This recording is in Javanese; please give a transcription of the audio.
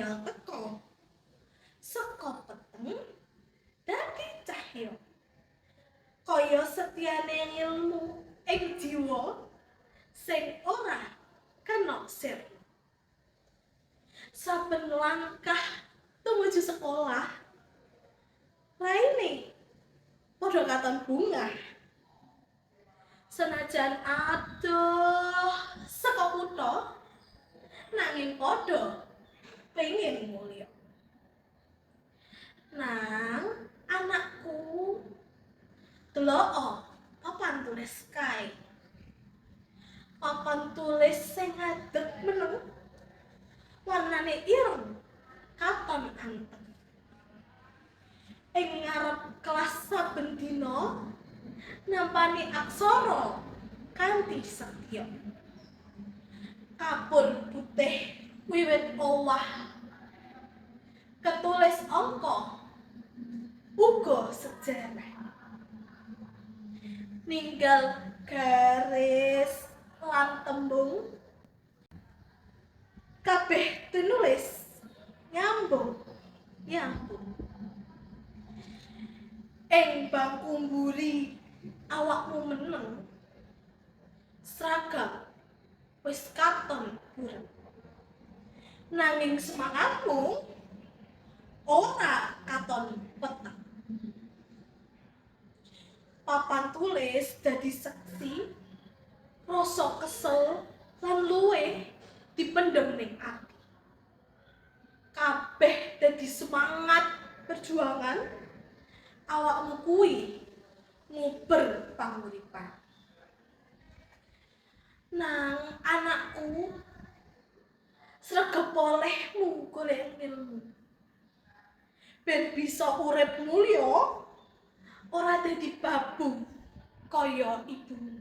enggal teka saka peteng dadi cahya kaya setyane ilmu ing jiwa sing ora kena sirna. Saben langkah tumuju sekolah raine padha katon bunga. Senajan adoh saka kutha nanging padha pengin mulya. Nang anakku delok papan tulis kae. Papan tulis sing ngadeg meneng warnane ireng katon anteng. Ing ngarep kelas saben dina nampani aksara kanthi setya. Kapur putih wiwit owah ketulis angka uga sejarah. Ninggal garis lan tembung kabeh tinulis nyambung. Ing bangku mburi awakmu meneng seragam wis katon burem nanging semangatmu ora katon peteng. Papan tulis dadi seksi rasa kesel lan luwih dipendhem ning ati. Kabeh dadi semangat perjuangan awakmu kuwi nguber panguripan. Nang anakku sregep olehmu golek ilmu ben bisa urip mulya ora dadi babu kaya ibumu.